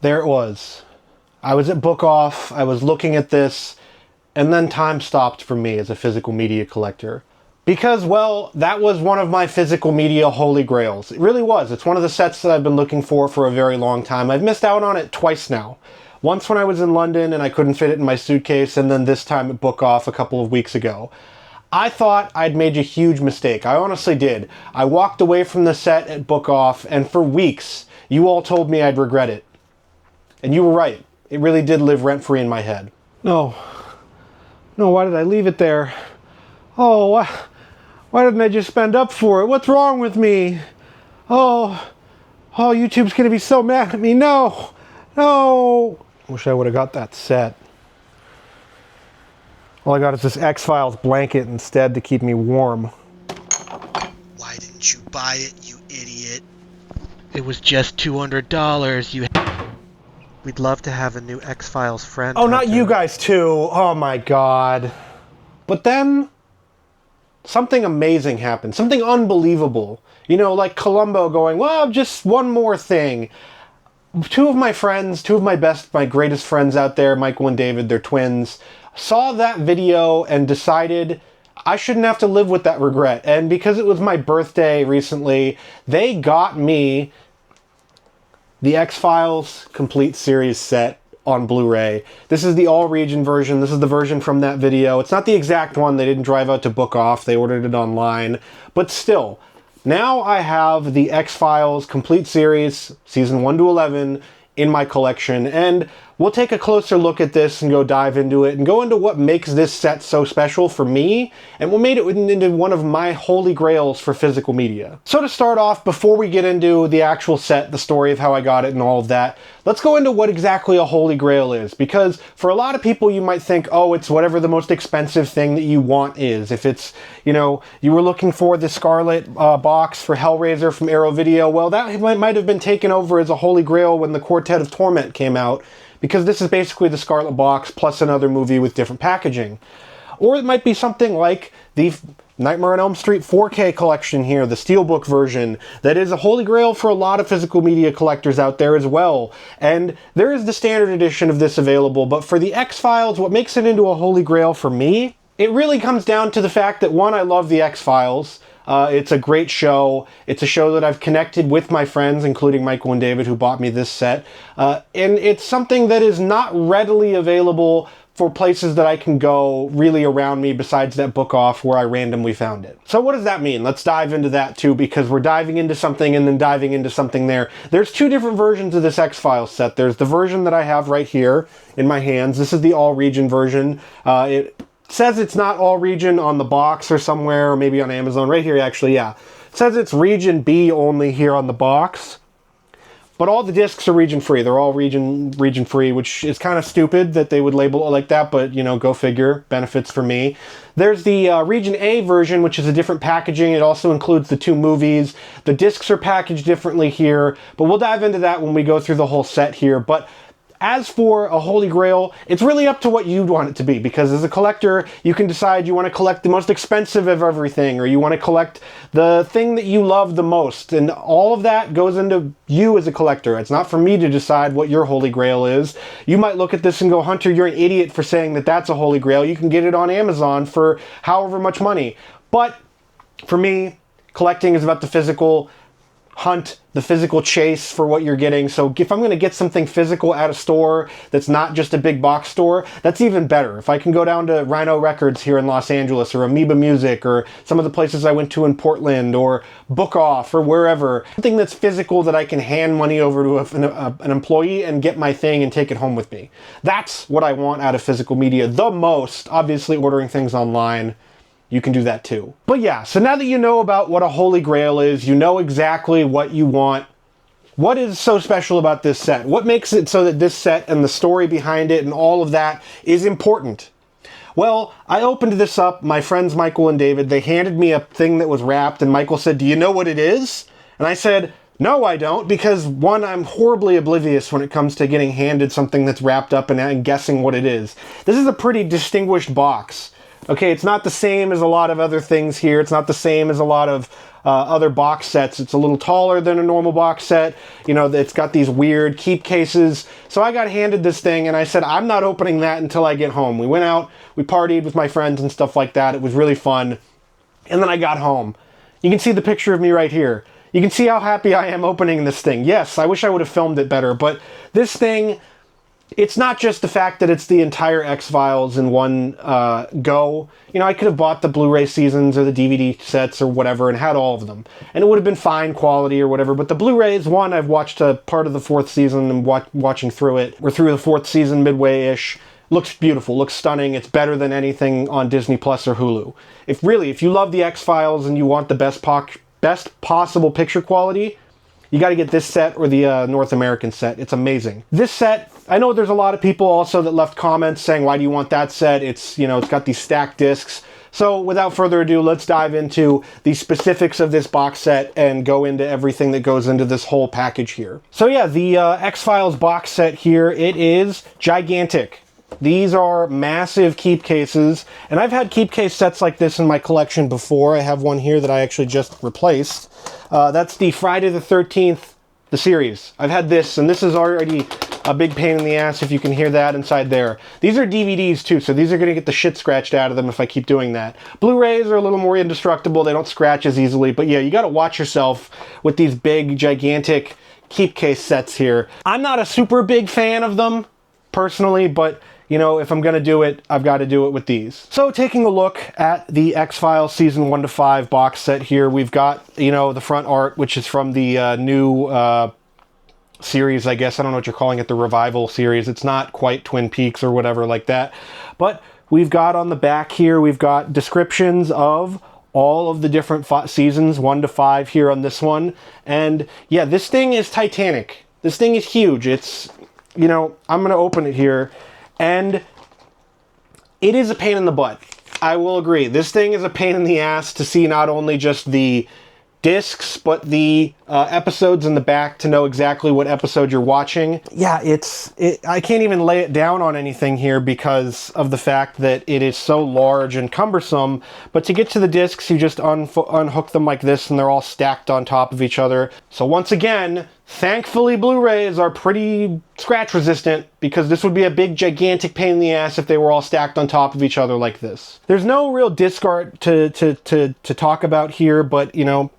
There it was. I was at BookOff, I was looking at this, and then time stopped for me as a physical media collector. Because, well, that was one of my physical media holy grails. It really was. It's one of the sets that I've been looking for a very long time. I've missed out on it twice now. Once when I was in London and I couldn't fit it in my suitcase, and then this time at BookOff a couple of weeks ago. I thought I'd made a huge mistake. I honestly did. I walked away from the set at BookOff, and for weeks, you all told me I'd regret it. And you were right. It really did live rent-free in my head. No, why did I leave it there? Oh, why didn't I just spend up for it? What's wrong with me? Oh, YouTube's gonna be so mad at me. No. Wish I would have got that set. All I got is this X-Files blanket instead to keep me warm. Why didn't you buy it, you idiot? It was just $200. We'd love to have a new X-Files friend. Oh, not you guys too. Oh my god. But then, something amazing happened. Something unbelievable. You know, like Columbo going, well, just one more thing. Two of my greatest friends out there, Michael and David, they're twins, saw that video and decided I shouldn't have to live with that regret. And because it was my birthday recently, they got me the X-Files Complete Series set on Blu-ray. This is the all-region version. This is the version from that video. It's not the exact one. They didn't drive out to BookOff. They ordered it online. But still, now I have the X-Files Complete Series, Season 1 to 11, in my collection. And we'll take a closer look at this and go dive into it and go into what makes this set so special for me and what made it into one of my holy grails for physical media. So to start off, before we get into the actual set, the story of how I got it and all of that, let's go into what exactly a holy grail is. Because for a lot of people, you might think, oh, it's whatever the most expensive thing that you want is. If it's, you know, you were looking for the Scarlet box for Hellraiser from Arrow Video, well, that might have been taken over as a holy grail when the Quartet of Torment came out, because this is basically the Scarlet box plus another movie with different packaging. Or it might be something like the Nightmare on Elm Street 4K collection here, the Steelbook version, that is a holy grail for a lot of physical media collectors out there as well. And there is the standard edition of this available, but for the X-Files, what makes it into a holy grail for me, it really comes down to the fact that, one, I love the X-Files. It's a great show. It's a show that I've connected with my friends, including Michael and David, who bought me this set. And it's something that is not readily available for places that I can go really around me besides that BookOff where I randomly found it. So what does that mean? Let's dive into that too, because we're diving into something and then diving into something there. There's two different versions of this X-Files set. There's the version that I have right here in my hands. This is the all-region version. It says it's not all region on the box or somewhere, or maybe on Amazon. Right here, actually, yeah. It says it's region B only here on the box. But all the discs are region free. They're all region free, which is kind of stupid that they would label it like that, but, you know, go figure. Benefits for me. There's the region A version, which is a different packaging. It also includes the two movies. The discs are packaged differently here, but we'll dive into that when we go through the whole set here. But as for a holy grail, it's really up to what you want it to be, because as a collector, you can decide you want to collect the most expensive of everything, or you want to collect the thing that you love the most, and all of that goes into you as a collector. It's not for me to decide what your holy grail is. You might look at this and go, Hunter, you're an idiot for saying that that's a holy grail. You can get it on Amazon for however much money. But for me, collecting is about the physical hunt, the physical chase for what you're getting. So if I'm going to get something physical at a store that's not just a big box store, that's even better. If I can go down to Rhino Records here in Los Angeles, or Amoeba Music, or some of the places I went to in Portland, or BookOff, or wherever, something that's physical that I can hand money over to an employee and get my thing and take it home with me. That's what I want out of physical media the most. Obviously, ordering things online, you can do that too. But yeah, so now that you know about what a holy grail is, you know exactly what you want. What is so special about this set? What makes it so that this set and the story behind it and all of that is important? Well, I opened this up, my friends Michael and David, they handed me a thing that was wrapped, and Michael said, "Do you know what it is?" And I said, "No, I don't," because one, I'm horribly oblivious when it comes to getting handed something that's wrapped up and guessing what it is. This is a pretty distinguished box. Okay, it's not the same as a lot of other things here. It's not the same as a lot of other box sets. It's a little taller than a normal box set. You know, it's got these weird keep cases. So I got handed this thing and I said, I'm not opening that until I get home. We went out, we partied with my friends and stuff like that. It was really fun. And then I got home. You can see the picture of me right here. You can see how happy I am opening this thing. Yes, I wish I would have filmed it better, but this thing, it's not just the fact that it's the entire X-Files in one go. You know, I could have bought the Blu-ray seasons or the DVD sets or whatever and had all of them. And it would have been fine quality or whatever. But the Blu-rays, one, I've watched a part of the 4th season and watching through it. We're through the 4th season midway-ish. Looks beautiful, looks stunning. It's better than anything on Disney Plus or Hulu. If you love the X-Files and you want the best possible picture quality, you got to get this set or the North American set. It's amazing. This set, I know there's a lot of people also that left comments saying, why do you want that set? It's, you know, it's got these stacked discs. So without further ado, let's dive into the specifics of this box set and go into everything that goes into this whole package here. So yeah, the X-Files box set here, it is gigantic. These are massive keep cases, and I've had keep case sets like this in my collection before. I have one here that I actually just replaced. That's the Friday the 13th, the series. I've had this, and this is already a big pain in the ass if you can hear that inside there. These are DVDs too, so these are going to get the shit scratched out of them if I keep doing that. Blu-rays are a little more indestructible. They don't scratch as easily, but yeah, you got to watch yourself with these big, gigantic keep case sets here. I'm not a super big fan of them, personally, but you know, if I'm going to do it, I've got to do it with these. So taking a look at the X-Files Season 1 to 5 box set here, we've got, you know, the front art, which is from the new series, I guess. I don't know what you're calling it, the Revival series. It's not quite Twin Peaks or whatever like that. But we've got on the back here, we've got descriptions of all of the different seasons, 1 to 5 here on this one. And yeah, this thing is titanic. This thing is huge. It's, you know, I'm going to open it here. And it is a pain in the butt. I will agree. This thing is a pain in the ass to see not only just the discs, but the episodes in the back to know exactly what episode you're watching. Yeah, I can't even lay it down on anything here because of the fact that it is so large and cumbersome. But to get to the discs, you just unhook them like this and they're all stacked on top of each other. So once again, thankfully Blu-rays are pretty scratch resistant because this would be a big gigantic pain in the ass if they were all stacked on top of each other like this. There's no real disc art to talk about here, but you know,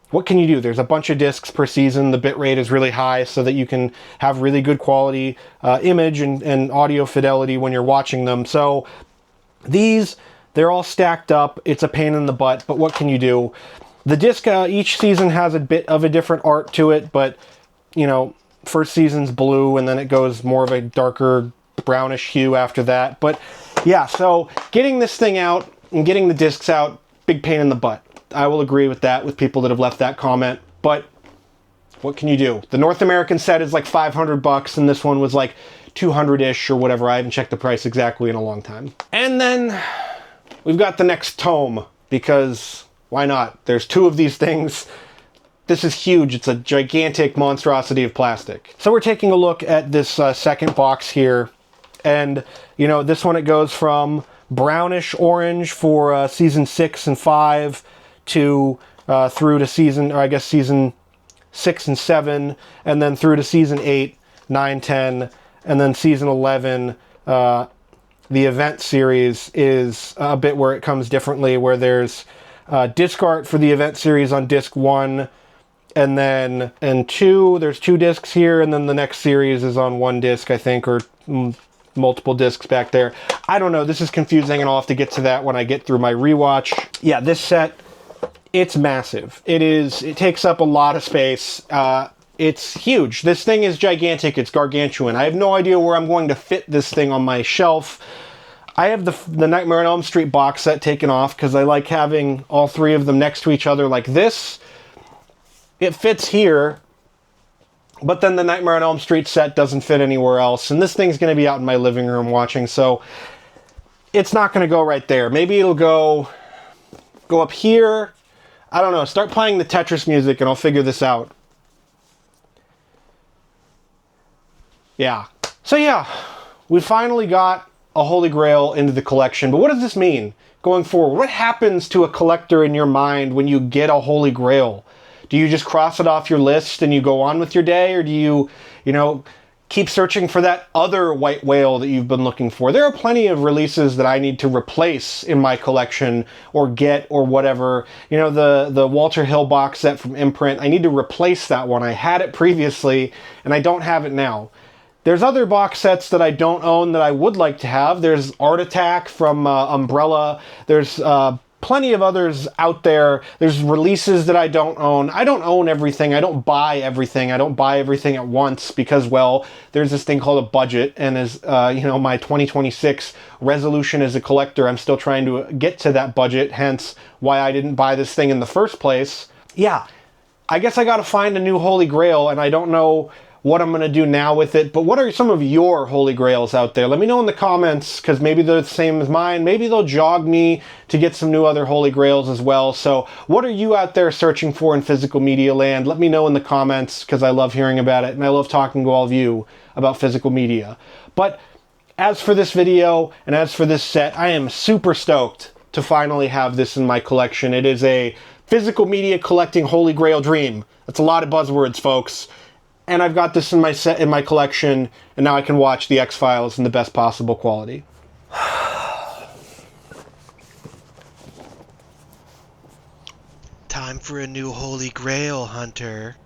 what can you do? There's a bunch of discs per season. The bitrate is really high so that you can have really good quality image and audio fidelity when you're watching them. So these, they're all stacked up. It's a pain in the butt, but what can you do? The disc, each season has a bit of a different art to it, but, you know, first season's blue, and then it goes more of a darker brownish hue after that. But yeah, so getting this thing out and getting the discs out, big pain in the butt. I will agree with that with people that have left that comment, but what can you do? The North American set is like $500 and this one was like 200-ish or whatever. I haven't checked the price exactly in a long time. And then we've got the next tome because why not? There's 2 of these things. This is huge. It's a gigantic monstrosity of plastic. So we're taking a look at this second box here. And, you know, this one, it goes from brownish orange for season 6 and 5 to through to season 6 and 7, and then through to season 8, 9, 10, and then season 11. The event series is a bit where it comes differently, where there's disc art for the event series on disc 1, and then and 2, there's 2 discs here, and then the next series is on 1 disc, I think, or multiple discs back there. I don't know, this is confusing, and I'll have to get to that when I get through my rewatch. Yeah, this set, it's massive. It takes up a lot of space. It's huge. This thing is gigantic. It's gargantuan. I have no idea where I'm going to fit this thing on my shelf. I have the Nightmare on Elm Street box set taken off because I like having all 3 of them next to each other like this. It fits here, but then the Nightmare on Elm Street set doesn't fit anywhere else. And this thing's going to be out in my living room watching, so it's not going to go right there. Maybe it'll go up here. I don't know. Start playing the Tetris music and I'll figure this out. Yeah. So yeah, we finally got a Holy Grail into the collection. But what does this mean going forward? What happens to a collector in your mind when you get a Holy Grail? Do you just cross it off your list and you go on with your day? Or do you, keep searching for that other white whale that you've been looking for? There are plenty of releases that I need to replace in my collection or get or whatever. The Walter Hill box set from Imprint, I need to replace that one. I had it previously and I don't have it now. There's other box sets that I don't own that I would like to have. There's Art Attack from Umbrella. There's plenty of others out there. There's releases that I don't own. I don't own everything. I don't buy everything. I don't buy everything at once because, well, there's this thing called a budget. And as, my 2026 resolution as a collector, I'm still trying to get to that budget, hence why I didn't buy this thing in the first place. Yeah, I guess I got to find a new Holy Grail, and I don't know what I'm going to do now with it. But what are some of your Holy Grails out there? Let me know in the comments, because maybe they're the same as mine. Maybe they'll jog me to get some new other Holy Grails as well. So what are you out there searching for in physical media land? Let me know in the comments, because I love hearing about it, and I love talking to all of you about physical media. But as for this video, and as for this set, I am super stoked to finally have this in my collection. It is a physical media collecting Holy Grail dream. That's a lot of buzzwords, folks. And I've got this in my collection, and now I can watch the X-Files in the best possible quality. Time for a new Holy Grail, Hunter.